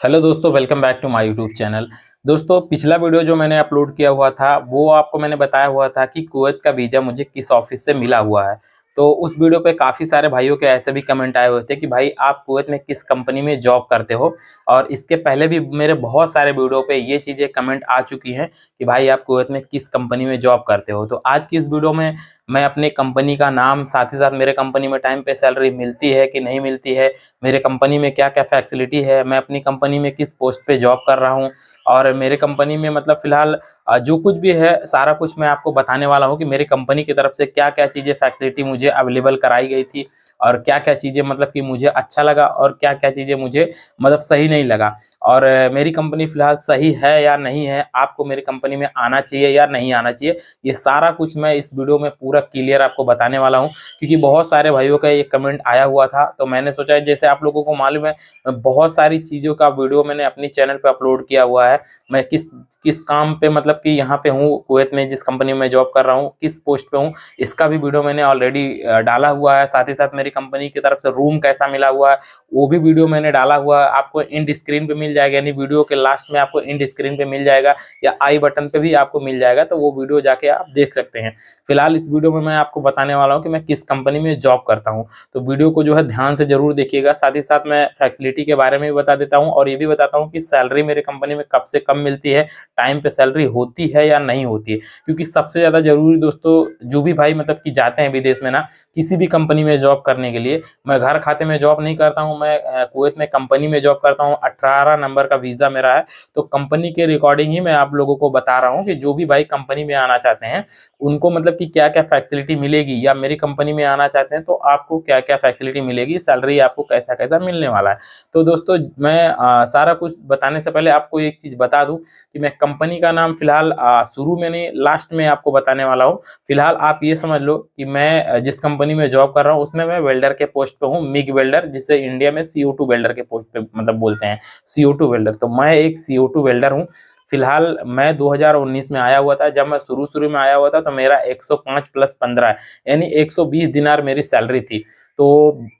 Hello दोस्तों, welcome back to my YouTube channel. दोस्तों, पिछला वीडियो जो मैंने अपलोड किया हुआ था वो आपको मैंने बताया हुआ था कि कुवैत का वीज़ा मुझे किस ऑफिस से मिला हुआ है। तो उस वीडियो पे काफ़ी सारे भाइयों के ऐसे भी कमेंट आए हुए थे कि भाई आप कुवैत में किस कंपनी में जॉब करते हो। और इसके पहले भी मेरे बहुत सारे वीडियो पे ये चीज़ें कमेंट आ चुकी हैं कि भाई आप कुवैत में किस कंपनी में जॉब करते हो। तो आज की इस वीडियो में मैं अपने कंपनी का नाम, साथ ही साथ मेरे कंपनी में टाइम पे सैलरी मिलती है कि नहीं मिलती है, मेरे कंपनी में क्या-क्या फैसिलिटी है, मैं अपनी कंपनी में किस पोस्ट पे जॉब कर रहा हूँ और मेरे कंपनी में मतलब फ़िलहाल जो कुछ भी है सारा कुछ मैं आपको बताने वाला हूँ कि मेरी कंपनी की तरफ से क्या-क्या चीज़ें फैसिलिटी मुझे अवेलेबल कराई गई थी और क्या-क्या चीज़ें मतलब कि मुझे अच्छा लगा और क्या-क्या चीज़ें मुझे मतलब सही नहीं लगा। और मेरी कंपनी फ़िलहाल सही है या नहीं है, आपको मेरी कंपनी में आना चाहिए या नहीं आना चाहिए, ये सारा कुछ मैं इस वीडियो में पूरा क्लियर आपको बताने वाला हूँ। क्योंकि बहुत सारे भाइयों का ये कमेंट आया हुआ था, तो मैंने सोचा जैसे आप लोगों को मालूम है बहुत सारी चीज़ों का वीडियो मैंने अपनी चैनल पे अपलोड किया हुआ है। मैं किस किस काम पे मतलब कि यहाँ पे हूँ कुवैत में, जिस कंपनी में जॉब कर रहा हूँ, किस पोस्ट पे हूँ, इसका भी वीडियो मैंने ऑलरेडी डाला हुआ है। साथ ही साथ मेरी कंपनी की तरफ से रूम कैसा मिला हुआ है, वो भी वीडियो मैंने डाला हुआ है। आपको एंड स्क्रीन पे मिल जाएगा, यानी वीडियो के लास्ट में आपको एंड स्क्रीन पे मिल जाएगा या आई बटन पे भी आपको मिल जाएगा, तो वो वीडियो जाके आप देख सकते हैं। फिलहाल इस वीडियो में मैं आपको बताने वाला हूँ कि मैं किस कंपनी में जॉब करता हूँ। तो वीडियो को जो है ध्यान से ज़रूर देखिएगा। साथ ही साथ मैं फैसिलिटी के बारे में भी बता देता हूँ और ये भी बताता हूँ कि सैलरी मेरे कंपनी में कब से कब मिलती है, टाइम पे सैलरी होती है या नहीं होती है। क्योंकि सबसे ज़्यादा ज़रूरी दोस्तों, जो भी भाई मतलब कि जाते हैं विदेश में ना, किसी भी कंपनी में जॉब करने के लिए, मैं घर खाते में जॉब नहीं करता हूँ, मैं कुवैत में कंपनी में जॉब करता हूँ। 18 नंबर का वीज़ा मेरा है। तो कंपनी के रिकॉर्डिंग ही मैं आप लोगों को बता रहा हूँ कि जो भी भाई कंपनी में आना चाहते हैं उनको मतलब कि क्या-क्या फैसिलिटी मिलेगी, या मेरी कंपनी में आना चाहते हैं तो आपको क्या-क्या फैसिलिटी मिलेगी, सैलरी आपको कैसा-कैसा मिलने वाला है। तो दोस्तों, मैं सारा कुछ बताने से पहले आपको एक चीज़ बता दूँ कि मैं कंपनी का नाम फ़िलहाल शुरू में नहीं, लास्ट में आपको बताने वाला हूँ। फ़िलहाल आप ये समझ लो कि मैं जिस कंपनी में जॉब कर रहा हूँ उसमें मैं वेल्डर के पोस्ट पे हूँ, मिग वेल्डर, जिसे इंडिया में CO2 वेल्डर के पोस्ट पे मतलब बोलते हैं, CO2 वेल्डर। तो मैं एक CO2 वेल्डर हूँ। फिलहाल मैं 2019 में आया हुआ था। जब मैं शुरू-शुरू में आया हुआ था तो मेरा 105 प्लस 15 यानी 120 दिनार मेरी सैलरी थी। तो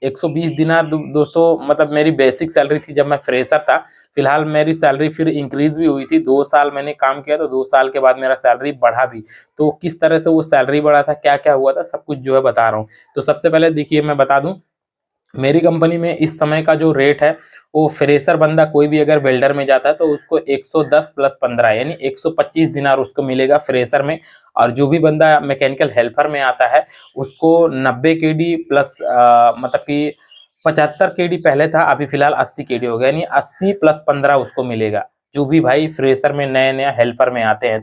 120 दिनार दोस्तों मतलब मेरी बेसिक सैलरी थी जब मैं फ्रेशर था। फिलहाल मेरी सैलरी फिर इंक्रीज़ भी हुई थी। 2 साल मैंने काम किया तो 2 साल के बाद मेरा सैलरी बढ़ा भी। तो किस तरह से वो सैलरी बढ़ा था, क्या-क्या हुआ था, सब कुछ जो है बता रहा हूँ। तो सबसे पहले देखिए मैं बता दूँ, मेरी कंपनी में इस समय का जो रेट है, वो फ्रेशर बंदा कोई भी अगर वेल्डर में जाता है तो उसको 110 प्लस 15 यानी 125 दिनार उसको मिलेगा फ्रेशर में। और जो भी बंदा मैकेनिकल हेल्पर में आता है उसको 90 केडी प्लस मतलब कि 75 केडी पहले था, अभी फिलहाल 80 केडी हो गया, यानी 80 प्लस 15 उसको मिलेगा। जो भी भाई फ्रेशर में नया-नया हेल्पर में आते हैं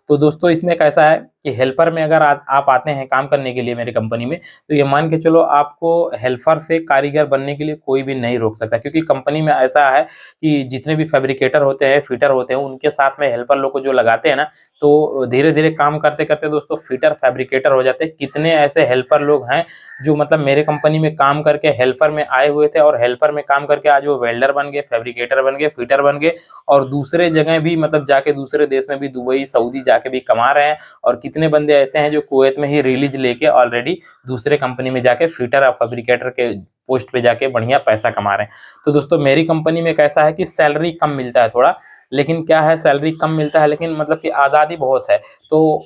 तो दोस्तों इसमें कैसा है कि हेल्पर में अगर आप आते हैं काम करने के लिए मेरी कंपनी में, तो ये मान के चलो आपको हेल्पर से कारीगर बनने के लिए कोई भी नहीं रोक सकता। क्योंकि कंपनी में ऐसा है कि जितने भी फैब्रिकेटर होते हैं, फिटर होते हैं, उनके साथ में हेल्पर लोग को जो लगाते हैं ना, तो धीरे-धीरे काम करते-करते दोस्तों फिटर, फैब्रिकेटर हो जाते हैं। कितने ऐसे हेल्पर लोग हैं जो मतलब मेरे कंपनी में काम करके हेल्पर में आए हुए थे और हेल्पर में काम करके आज वो वेल्डर बन गए, फैब्रिकेटर बन गए, फिटर बन गए और दूसरे जगह भी मतलब जाके दूसरे देश में भी, दुबई, सऊदी जाके भी कमा रहे हैं। और कितने बंदे ऐसे हैं जो कुवैत में ही रिलीज लेके ऑलरेडी दूसरे कंपनी में जाके फिटर और फैब्रिकेटर के पोस्ट पे जाके बढ़िया पैसा कमा रहे हैं। तो दोस्तों मेरी कंपनी में कैसा है कि सैलरी कम मिलता है थोड़ा, लेकिन क्या है, सैलरी कम मिलता है लेकिन मतलब कि आज़ादी बहुत है। तो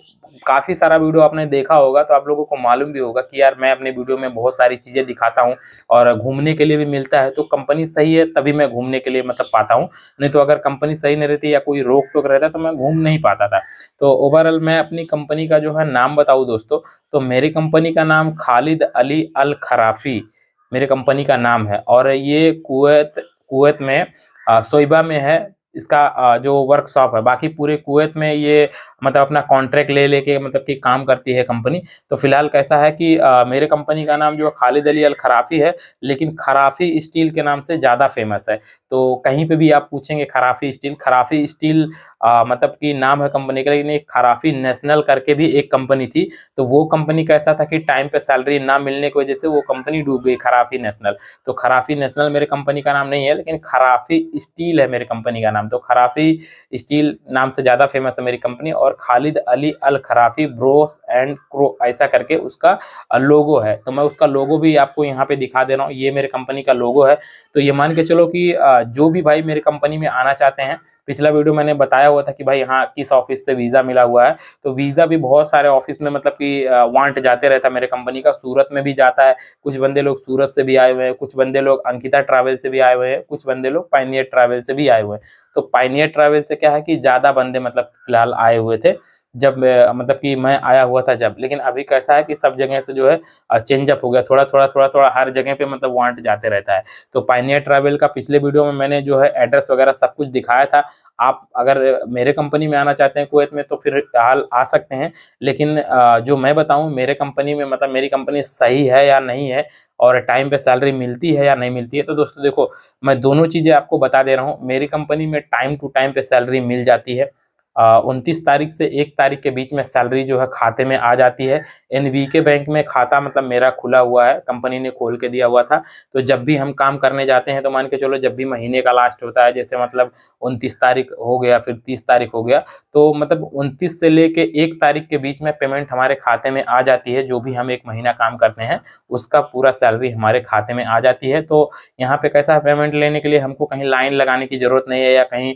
काफ़ी सारा वीडियो आपने देखा होगा तो आप लोगों को मालूम भी होगा कि यार मैं अपने वीडियो में बहुत सारी चीज़ें दिखाता हूँ और घूमने के लिए भी मिलता है। तो कंपनी सही है तभी मैं घूमने के लिए मतलब पाता हूँ, नहीं तो अगर कंपनी सही नहीं रहती या कोई रोक-टोक रहता तो मैं घूम नहीं पाता था। तो ओवरऑल मैं अपनी कंपनी का जो है नाम बताऊँ दोस्तों, तो मेरी कंपनी का नाम खालिद अली अल खराफ़ी मेरी कंपनी का नाम है और ये कुवैत कुवैत में सोइबा में है। इसका जो वर्कशॉप है, बाकी पूरे कुवैत में ये मतलब अपना कॉन्ट्रैक्ट ले लेके मतलब कि काम करती है कंपनी। तो फिलहाल कैसा है कि मेरे कंपनी का नाम जो है खालिद अली अल खराफ़ी है, लेकिन खराफ़ी स्टील के नाम से ज़्यादा फेमस है। तो कहीं पे भी आप पूछेंगे खराफ़ी स्टील मतलब कि नाम है कंपनी का, लेकिन एक खराफी नेशनल करके भी एक कंपनी थी। तो वो कंपनी कैसा था कि टाइम पे सैलरी ना मिलने की वजह से वो कंपनी डूब गई, खराफी नेशनल। तो खराफी नेशनल मेरे कंपनी का नाम नहीं है, लेकिन खराफी स्टील है मेरे कंपनी का नाम। तो खराफी स्टील नाम से ज़्यादा फेमस है मेरी कंपनी। और खालिद अली अल खराफी ब्रोस एंड क्रो ऐसा करके उसका लोगो है। तो मैं उसका लोगो भी आपको यहाँ पे दिखा दे रहा हूँ, ये मेरे कंपनी का लोगो है। तो ये मान के चलो कि जो भी भाई मेरे कंपनी में आना चाहते हैं, पिछला वीडियो मैंने बताया हुआ था कि भाई हाँ किस ऑफिस से वीज़ा मिला हुआ है। तो वीज़ा भी बहुत सारे ऑफिस में मतलब कि वांट जाते रहता है मेरे कंपनी का। सूरत में भी जाता है, कुछ बंदे लोग सूरत से भी आए हुए हैं, कुछ बंदे लोग अंकिता ट्रैवल से भी आए हुए हैं, कुछ बंदे लोग पायनियर ट्रैवल से भी आए हुए हैं। तो पायनियर ट्रैवल से क्या है कि ज़्यादा बंदे मतलब फिलहाल आए हुए थे जब मतलब कि मैं आया हुआ था जब। लेकिन अभी कैसा है कि सब जगह से जो है चेंजअप हो गया, थोड़ा-थोड़ा हर जगह पे मतलब वांट जाते रहता है। तो पायनियर ट्रैवल का पिछले वीडियो में मैंने जो है एड्रेस वगैरह सब कुछ दिखाया था। आप अगर मेरे कंपनी में आना चाहते हैं कुवैत में तो फिर हाल आ सकते हैं। लेकिन जो मैं बताऊँ मेरे कंपनी में मतलब मेरी कंपनी सही है या नहीं है, और टाइम पे सैलरी मिलती है या नहीं मिलती है। तो दोस्तों देखो, मैं दोनों चीज़ें आपको बता दे रहा हूँ। मेरी कंपनी में टाइम टू टाइम पे सैलरी मिल जाती है। 29 तारीख से 1 तारीख के बीच में सैलरी जो है खाते में आ जाती है। एनबीके बैंक में खाता मतलब मेरा खुला हुआ है, कंपनी ने खोल के दिया हुआ था। तो जब भी हम काम करने जाते हैं तो मान के चलो जब भी महीने का लास्ट होता है, जैसे मतलब 29 तारीख हो गया, फिर 30 तारीख हो गया, तो मतलब 29 से लेके 1 तारीख के बीच में पेमेंट हमारे खाते में आ जाती है। जो भी हम 1 महीना काम करते हैं उसका पूरा सैलरी हमारे खाते में आ जाती है। तो यहाँ पे कैसा है, पेमेंट लेने के लिए हमको कहीं लाइन लगाने की ज़रूरत नहीं है, या कहीं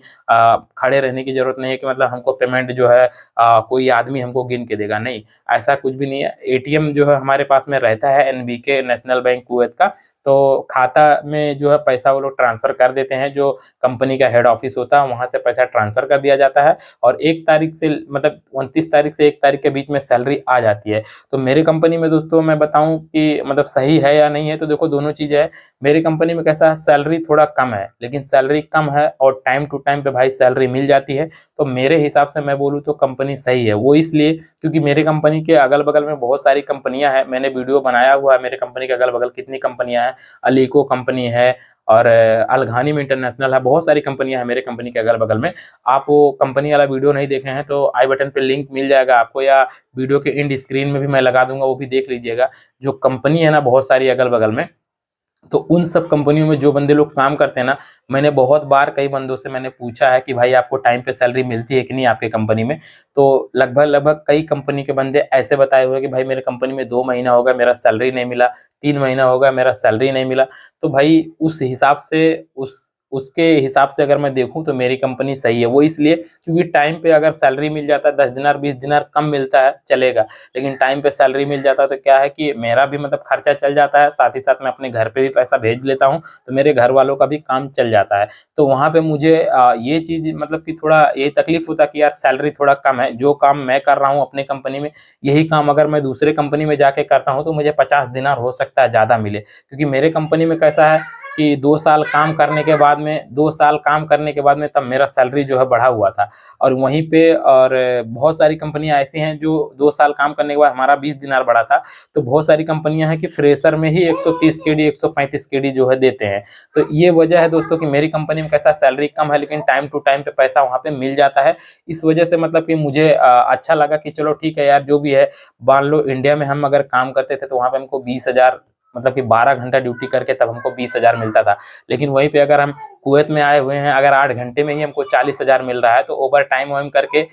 खड़े रहने की ज़रूरत नहीं है कि मतलब हमको पेमेंट जो है कोई आदमी हमको गिन के देगा, नहीं, ऐसा कुछ भी नहीं है। एटीएम जो है हमारे पास में रहता है एनबीके नेशनल बैंक कुवैत का। तो खाता में जो है पैसा वो लोग ट्रांसफ़र कर देते हैं, जो कंपनी का हेड ऑफिस होता है वहाँ से पैसा ट्रांसफ़र कर दिया जाता है। और 1 तारीख से मतलब 29 तारीख से 1 तारीख के बीच में सैलरी आ जाती है। तो मेरी कंपनी में दोस्तों मैं बताऊँ कि मतलब सही है या नहीं है, तो देखो दोनों चीज़ें हैं। मेरी कंपनी में कैसा है, सैलरी थोड़ा कम है, लेकिन सैलरी कम है और टाइम टू टाइम पे भाई सैलरी मिल जाती है। तो मेरे हिसाब से मैं बोलूँ तो कंपनी सही है। वो इसलिए क्योंकि मेरे कंपनी के अगल-बगल में बहुत सारी कंपनियाँ हैं। मैंने वीडियो बनाया हुआ है मेरे कंपनी के अगल-बगल कितनी कंपनियाँ हैं। अलीको कंपनी है और अल-घानिम इंटरनेशनल है, बहुत सारी कंपनियाँ हैं मेरे कंपनी के अगल-बगल में। आप वो कंपनी वाला वीडियो नहीं देखे हैं तो आई बटन पे लिंक मिल जाएगा आपको, या वीडियो के एंड स्क्रीन में भी मैं लगा दूँगा, वो भी देख लीजिएगा। जो कंपनी है ना बहुत सारी अगल-बगल में, तो उन सब कंपनियों में जो बंदे लोग काम करते हैं ना, मैंने बहुत बार कई बंदों से मैंने पूछा है कि भाई आपको टाइम पे सैलरी मिलती है कि नहीं आपके कंपनी में? तो लगभग-लगभग कई कंपनी के बंदे ऐसे बताए हुए हैं कि भाई मेरे कंपनी में 2 महीना हो गया मेरा सैलरी नहीं मिला, 3 महीना हो गया मेरा सैलरी नहीं मिला। तो भाई उस हिसाब से उसके हिसाब से अगर मैं देखूँ तो मेरी कंपनी सही है। वो इसलिए क्योंकि टाइम पे अगर सैलरी मिल जाता है, 10 दिनार 20 दिनार कम मिलता है चलेगा, लेकिन टाइम पे सैलरी मिल जाता है तो क्या है कि मेरा भी मतलब खर्चा चल जाता है, साथ ही साथ मैं अपने घर पे भी पैसा भेज लेता हूँ, तो मेरे घर वालों का भी काम चल जाता है। तो वहाँ पे मुझे ये चीज़ मतलब कि थोड़ा ये तकलीफ होता है कि यार सैलरी थोड़ा कम है। जो काम मैं कर रहा हूँ अपने कंपनी में, यही काम अगर मैं दूसरे कंपनी में जाके करता हूँ तो मुझे 50 दिनार हो सकता है ज़्यादा मिले। क्योंकि मेरे कंपनी में कैसा है कि 2 साल काम करने के बाद में 2 साल काम करने के बाद में तब मेरा सैलरी जो है बढ़ा हुआ था। और वहीं पे और बहुत सारी कंपनियाँ ऐसी हैं जो 2 साल काम करने के बाद हमारा 20 दिनार बढ़ा था। तो बहुत सारी कंपनियाँ हैं कि फ्रेशर में ही 130 केडी 135 केडी जो है देते हैं। तो ये वजह है दोस्तों कि मेरी कंपनी में कैसा सैलरी कम है, लेकिन टाइम टू टाइम पे पैसा वहाँ पे मिल जाता है। इस वजह से मतलब कि मुझे अच्छा लगा कि चलो ठीक है यार, जो भी है, मान लो इंडिया में हम अगर काम करते थे तो वहाँ पे हमको 20,000 मतलब कि 12 घंटा ड्यूटी करके तब हमको 20,000 मिलता था। लेकिन वहीं पे अगर हम कुवैत में आए हुए हैं, अगर 8 घंटे में ही हमको 40,000 मिल रहा है, तो ओवर टाइम वाइम करके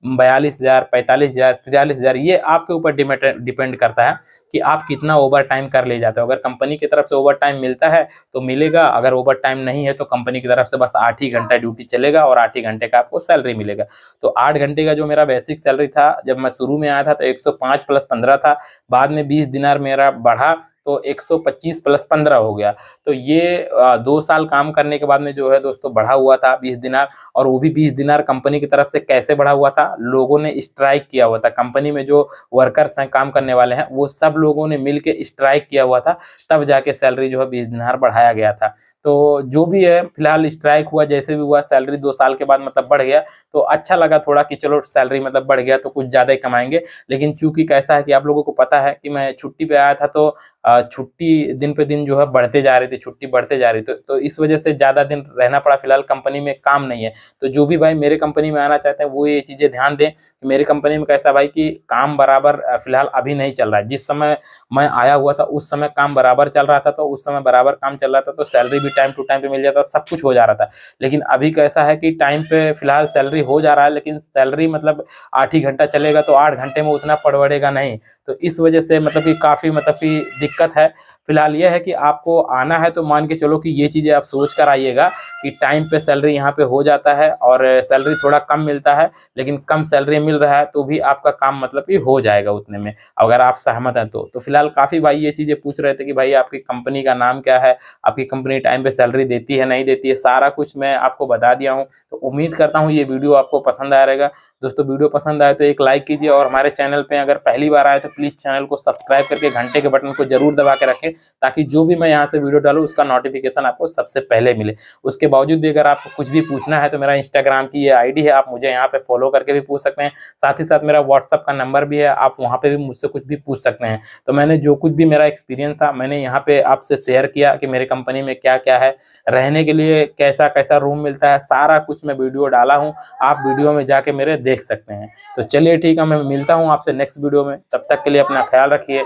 42,000, 45,000, 43,000, ये आपके ऊपर डिपेंड करता है कि आप कितना ओवर टाइम कर ले जाते हो। अगर कंपनी की तरफ से ओवर टाइम मिलता है तो मिलेगा, अगर ओवर टाइम नहीं है तो कंपनी की तरफ से बस 8 ही घंटा ड्यूटी चलेगा और 8 ही घंटे का आपको सैलरी मिलेगा। तो 8 घंटे का जो मेरा बेसिक सैलरी था जब मैं शुरू में आया था तो 105 प्लस 15 था, बाद में 20 दिनार मेरा बढ़ा तो 125 प्लस 15 हो गया। तो ये 2 साल काम करने के बाद में जो है दोस्तों बढ़ा हुआ था 20 दिनार। और वो भी 20 दिनार कंपनी की तरफ से कैसे बढ़ा हुआ था, लोगों ने स्ट्राइक किया हुआ था। कंपनी में जो वर्कर्स हैं, काम करने वाले हैं, वो सब लोगों ने मिल के स्ट्राइक किया हुआ था, तब जाके सैलरी जो है 20 दिनार बढ़ाया गया था। तो जो भी है फिलहाल स्ट्राइक हुआ, जैसे भी हुआ, सैलरी 2 साल के बाद मतलब बढ़ गया। तो अच्छा लगा थोड़ा कि चलो सैलरी मतलब बढ़ गया तो कुछ ज़्यादा ही कमाएंगे। लेकिन चूंकि कैसा है कि आप लोगों को पता है कि मैं छुट्टी पे आया था, तो छुट्टी दिन पे दिन जो है बढ़ते जा रही थी, छुट्टी बढ़ते जा रही थी, तो इस वजह से ज़्यादा दिन रहना पड़ा। फिलहाल कंपनी में काम नहीं है। तो जो भी भाई मेरे कंपनी में आना चाहते हैं वो ये चीज़ें ध्यान दें कि मेरी कंपनी में कैसा भाई कि काम बराबर फिलहाल अभी नहीं चल रहा है। जिस समय मैं आया हुआ था उस समय काम बराबर चल रहा था, तो उस समय बराबर काम चल रहा था, तो सैलरी भी टाइम टू टाइम पे मिल जाता, सब कुछ हो जा रहा था। लेकिन अभी कैसा है कि टाइम पे फिलहाल सैलरी हो जा रहा है, लेकिन सैलरी मतलब 8 ही घंटा चलेगा तो 8 घंटे में उतना परवड़ेगा नहीं। तो इस वजह से मतलब कि काफ़ी मतलब कि दिक्कत है। फिलहाल ये है कि आपको आना है तो मान के चलो कि ये चीज़ें आप सोच कर आइएगा कि टाइम पे सैलरी यहाँ पे हो जाता है और सैलरी थोड़ा कम मिलता है, लेकिन कम सैलरी मिल रहा है तो भी आपका काम मतलब कि हो जाएगा उतने में, अगर आप सहमत हैं तो। फिलहाल काफ़ी भाई ये चीज़ें पूछ रहे थे कि भाई आपकी कंपनी का नाम क्या है, आपकी कंपनी टाइम पे सैलरी देती है नहीं देती है, सारा कुछ मैं आपको बता दिया हूँ। तो उम्मीद करता हूँ ये वीडियो आपको पसंद आया रहेगा। दोस्तों वीडियो पसंद आए तो एक लाइक कीजिए, और हमारे चैनल पे अगर पहली बार आए तो प्लीज़ चैनल को सब्सक्राइब करके घंटे के बटन को जरूर दबा के रखें, ताकि जो भी मैं यहाँ से वीडियो डालूँ उसका नोटिफिकेशन आपको सबसे पहले मिले। उसके बावजूद भी अगर आपको कुछ भी पूछना है तो मेरा इंस्टाग्राम की ये आईडी है, आप मुझे यहाँ पे फॉलो करके भी पूछ सकते हैं। साथ ही साथ मेरा व्हाट्सअप का नंबर भी है, आप वहाँ पे भी मुझसे कुछ भी पूछ सकते हैं। तो मैंने जो कुछ भी मेरा एक्सपीरियंस था मैंने यहाँ पे आपसे शेयर किया कि मेरे कंपनी में क्या क्या है, रहने के लिए कैसा कैसा रूम मिलता है, सारा कुछ मैं वीडियो डाला हूँ, आप वीडियो में जाके मेरे देख सकते हैं। तो चलिए ठीक है, मैं मिलता हूँ आपसे नेक्स्ट वीडियो में, तब तक के लिए अपना ख्याल रखिए,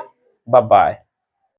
बाय बाय।